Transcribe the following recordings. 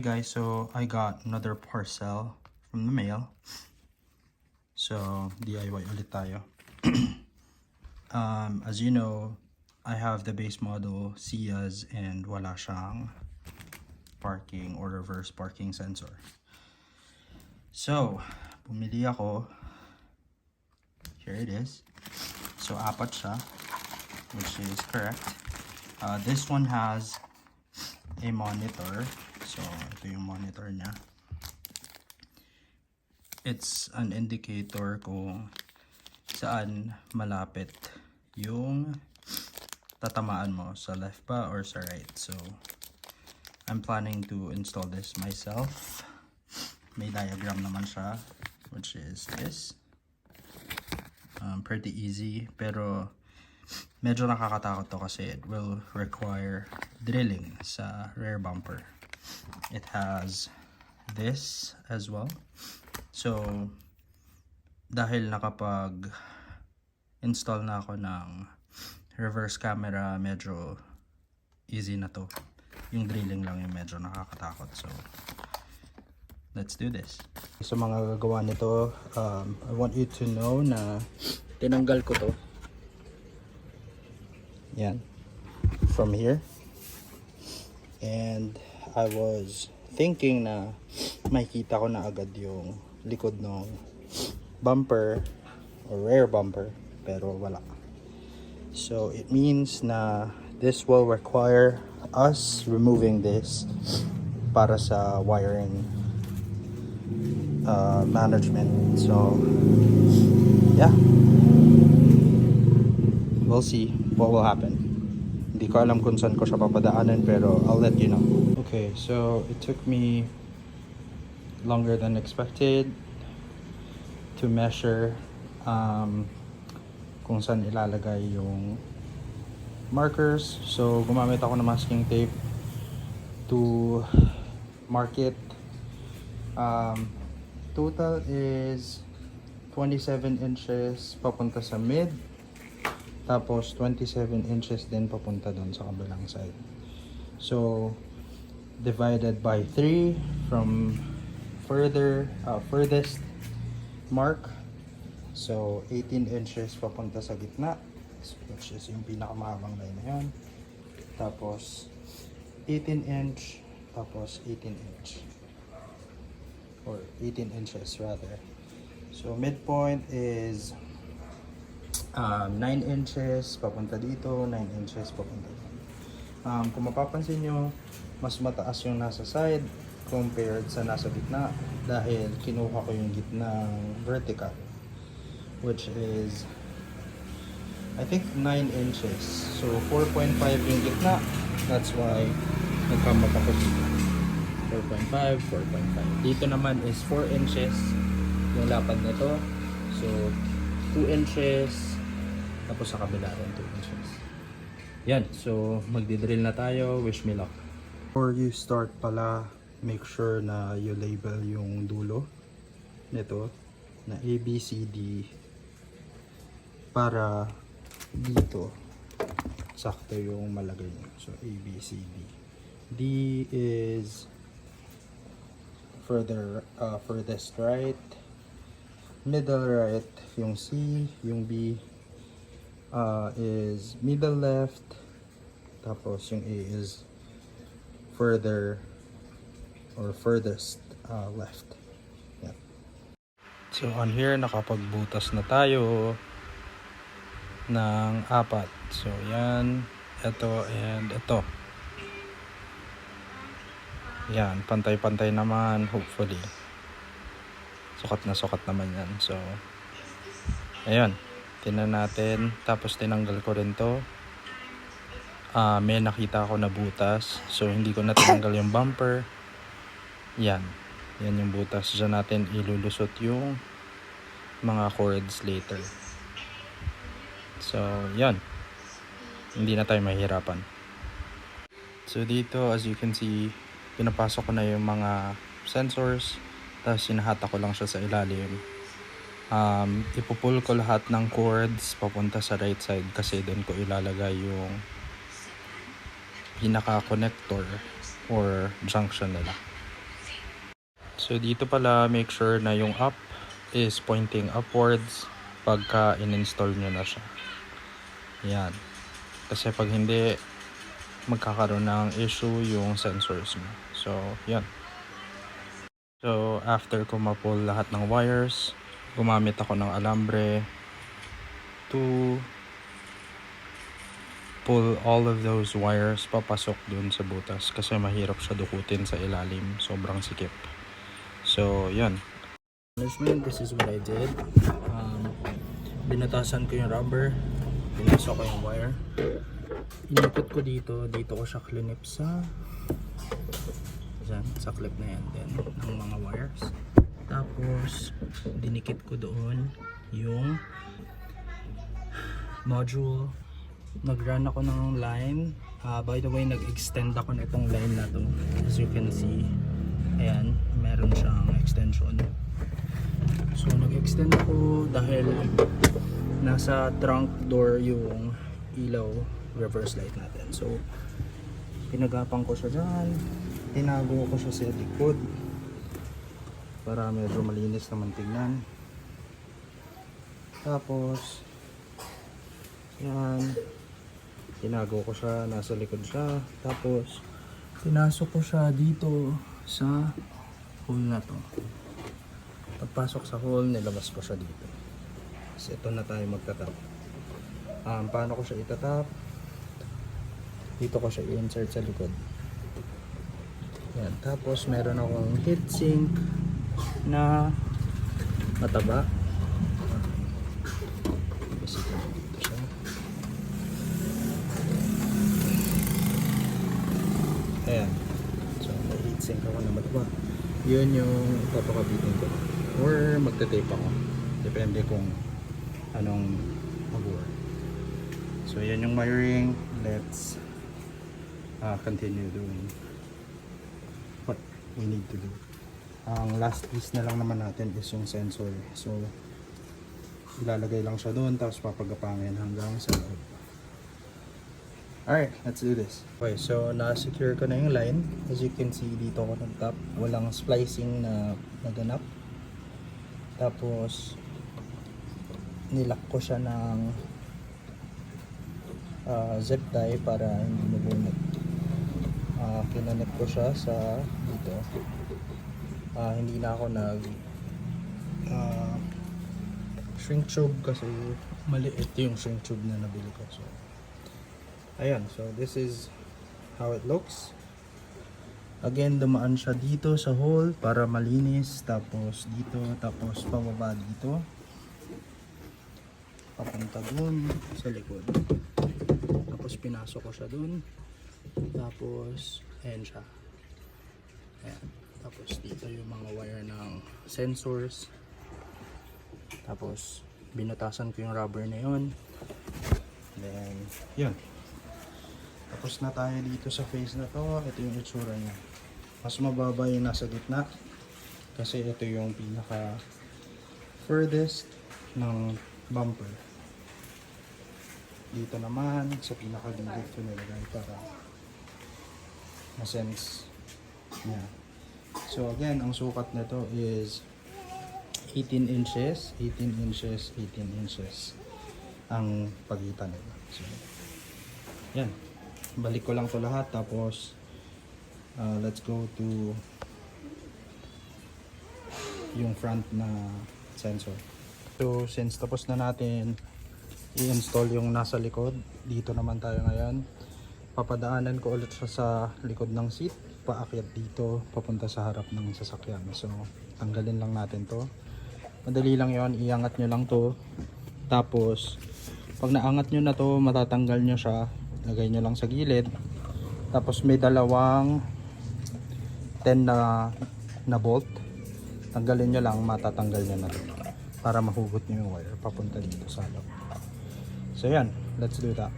Guys, so I got another parcel from the mail. So DIY ulit tayo. As you know, I have the base model Ciaz and wala siyang parking or reverse parking sensor. So bumili ako. Here it is. So apat siya, which is correct. This one has a monitor. So ito yung monitor niya. It's an indicator kung saan malapit yung tatamaan mo, sa left ba or sa right. So I'm planning to install this myself. May diagram naman siya, which is this. Pretty easy, pero medyo nakakatakot to kasi it will require drilling sa rear bumper. It has this as well. So dahil nakapag-install na ako ng reverse camera, medyo easy na to. Yung drilling lang yung medyo nakakatakot. So let's do this. Sa mga gagawa nito, I want you to know na tinanggal ko to. Yan. From here. And I was thinking na makikita ko na agad yung likod ng bumper or rear bumper, pero wala. So it means na this will require us removing this para sa wiring management. So yeah, we'll see what will happen. Hindi ko alam kung saan ko siya papadaanan, pero I'll let you know. Okay, so it took me longer than expected to measure kung saan ilalagay yung markers. So gumamit ako ng masking tape to mark it. Total is 27 inches papunta sa mid, tapos 27 inches din papunta doon sa kabilang side. So divided by 3 from furthest mark. So 18 inches papunta sa gitna, which is yung pinakamahabang line na yun. Tapos 18 inch, tapos 18 inch, or 18 inches rather. So midpoint is 9 inches papunta dito, 9 inches papunta dito. Kung mapapansin nyo, mas mataas yung nasa side compared sa nasa gitna dahil kinuha ko yung gitnang vertical, which is I think 9 inches. So 4.5 yung gitna, that's why nagkamot ako dito. 4.5, 4.5. Dito naman is 4 inches yung lapad nito. So 2 inches, tapos sa kabila rin 2 inches. Yan, so magdidrill na tayo. Wish me luck. Before you start pala, make sure na you label yung dulo nito na A, B, C, D para dito sakto yung malagay nyo. So A, B, C, D. D is furthest right, middle right yung C, yung B is middle left, tapos yung A is furthest left. Yeah. So on here nakapagbutas na tayo ng 4. So yan, ito and ito. Yan, pantay-pantay naman, hopefully. Sukat na sukat naman yan. So ayun, tingnan natin. Tapos tinanggal ko rin to. May nakita ako na butas, so hindi ko na tinanggal yung bumper. Yan yung butas. Diyan natin ilulusot yung mga cords later. So yan, hindi na tayo mahirapan. So dito, as you can see, pinapasok ko na yung mga sensors, tapos sinahata ko lang siya sa ilalim. Ipupull ko lahat ng cords papunta sa right side kasi doon ko ilalagay yung pinaka connector or junction nila. So dito pala, make sure na yung up is pointing upwards pagka in-install nyo na siya. Yan. Kasi pag hindi, magkakaroon ng issue yung sensors mo. So, yan. So, after ko ma-pull lahat ng wires, gumamit ako ng alambre to pull all of those wires papasok dun sa butas kasi mahirap siya dukutin sa ilalim. Sobrang sikip. So, yan. Management, this is what I did. Binutasan ko yung rubber, pinasok ko yung wire, inipot ko dito ko siya klinip sa clip na yan din ng mga wires. Tapos dinikit ko doon yung module. Nag-run ako ng line. By the way, nag-extend ako na itong line na to. As you can see, ayan, meron siyang extension. So nag-extend ako dahil nasa trunk door yung ilaw reverse light natin. So pinagapang ko siya dyan, tinago ko siya sa likod para medyo malinis naman tignan. Tapos yan, tinago ko siya, nasa likod siya. Tapos pinasok ko siya dito sa hole na to. Pagpasok sa hole, nilabas ko siya dito. So ito na tayo magtatap. Paano ko siya itatap? Dito ko siya i-insert sa likod. Yan. Tapos meron akong heatsink na mataba. Basikin dito siya. Ayan. So may heatsink ako na mataba. Yun yung papakabitin ko. Or magte-tape ako. Depende kung anong mag-work. So yan yung wiring. Let's continue doing what we need to do. Ang last piece na lang naman natin is yung sensor. So ilalagay lang siya doon, tapos papagapangin hanggang sa loob. Alright, let's do this. Okay, so na-secure ko na yung line. As you can see, dito ko ng top. Walang splicing na naganap. Tapos nilock ko siya ng zip tie para hindi mabunot. Kinanek ko siya sa dito. Hindi na ako nag shrink tube kasi maliit yung shrink tube na nabili ko. So ayan, so this is how it looks. Again, dumaan siya dito sa hole para malinis, tapos dito, tapos pababa dito, papunta dun sa likod. Tapos pinasok ko siya dun, tapos ayan siya. Ayan. Tapos dito yung mga wire ng sensors. Tapos binutasan ko yung rubber na yun. Then yun. Tapos na tayo dito sa face na to. Ito yung itsura niya. Mas mababa yung nasa gitna kasi ito yung pinaka furthest ng bumper. Dito naman sa pinaka gilid ko nilagay para ma-sense niya. So again, ang sukat nito is 18 inches, 18 inches, 18 inches ang pagitan nito. So yan. Balik ko lang to lahat, tapos let's go to yung front na sensor. So since tapos na natin i-install yung nasa likod, dito naman tayo ngayon. Papadaanan ko ulit siya sa likod ng seat, paakyat dito papunta sa harap ng sasakyan. So tanggalin lang natin to. Madali lang yon, iangat nyo lang to, tapos pag naangat nyo na to, matatanggal nyo siya. Lagay nyo lang sa gilid. Tapos may dalawang 10 na bolt. Tanggalin nyo lang, matatanggal nyo na to para mahugot nyo yung wire papunta dito sa loob. So yan, let's do that.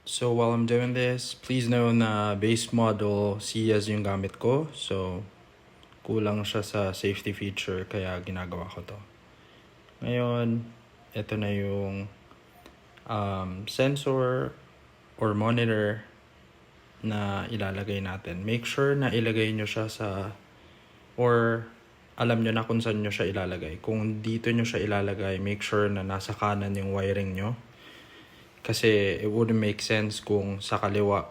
So while I'm doing this, please know na base model CS yung gamit ko. So kulang siya sa safety feature kaya ginagawa ko to. Ngayon, ito na yung sensor or monitor na ilalagay natin. Make sure na ilagay nyo siya sa or alam nyo na kung saan nyo siya ilalagay. Kung dito nyo siya ilalagay, make sure na nasa kanan yung wiring nyo. Kasi it wouldn't make sense kung sa kaliwa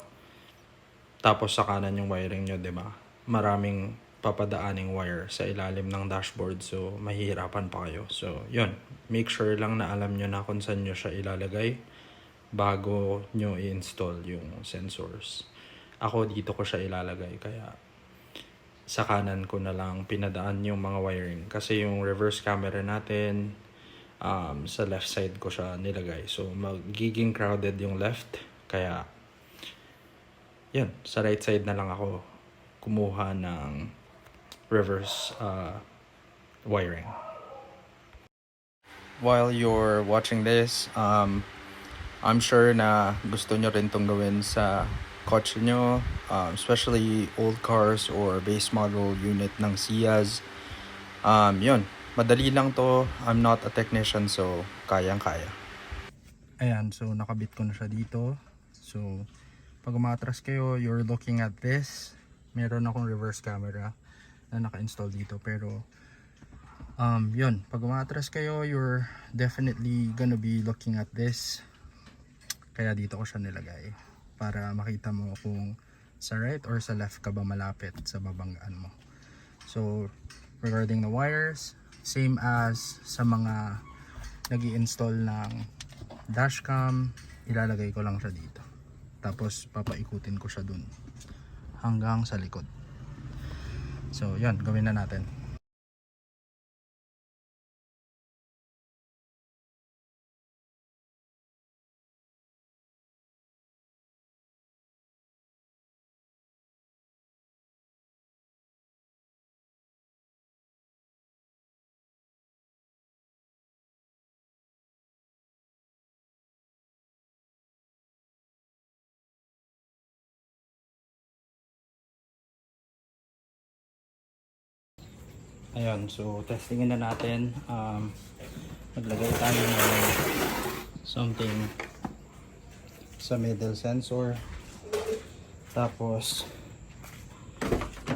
tapos sa kanan yung wiring nyo, diba? Maraming papadaaning wire sa ilalim ng dashboard, so mahihirapan pa kayo. So yun, make sure lang na alam nyo na kung saan nyo siya ilalagay bago nyo i-install yung sensors. Ako dito ko siya ilalagay, kaya sa kanan ko na lang pinadaan yung mga wiring. Kasi yung reverse camera natin, sa left side ko siya nilagay. So magiging crowded yung left, kaya yan, sa right side na lang ako kumuha ng reverse wiring. While you're watching this, I'm sure na gusto nyo rin itong gawin sa kotse nyo, especially old cars or base model unit ng Ciaz. Yun, madali lang to. I'm not a technician, so kayang-kaya. Ayan, so nakabit ko na siya dito. So pag umatras kayo, you're looking at this. Meron akong reverse camera na naka-install dito, pero yun, pag umatras kayo, you're definitely gonna be looking at this. Kaya dito ko siya nilagay para makita mo kung sa right or sa left ka ba malapit sa babanggaan mo. So regarding the wires, same as sa mga nag-i-install ng dashcam, ilalagay ko lang siya dito. Tapos papaikutin ko siya dun hanggang sa likod. So yan, gawin na natin. Ayun, so testingin na natin. Maglagay tayo ng something sa middle sensor, tapos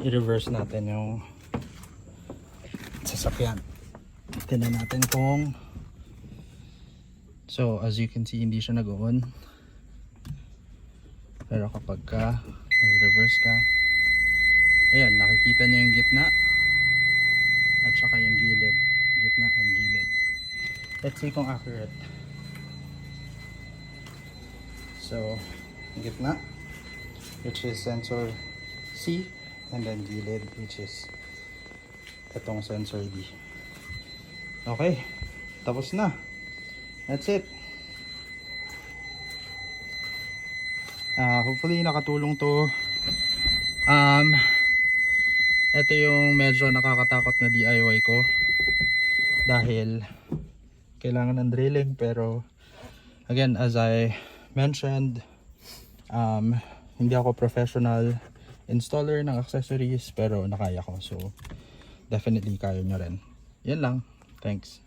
i-reverse natin yung sasakyan. Tingnan natin kung, so as you can see, hindi siya nag-on, pero kapag ka nag-reverse ka, ayan, nakikita niya yung gitna at saka yung gilid, gitna and gilid. Let's see kung accurate. So gitna, which is sensor C, and then gilid, which is itong sensor D. Okay, tapos na. That's it. Hopefully nakatulong to. Ito yung medyo nakakatakot na DIY ko dahil kailangan ng drilling, pero again, as I mentioned, hindi ako professional installer ng accessories, pero nakaya ko, so definitely kaya nyo rin. Yan lang. Thanks.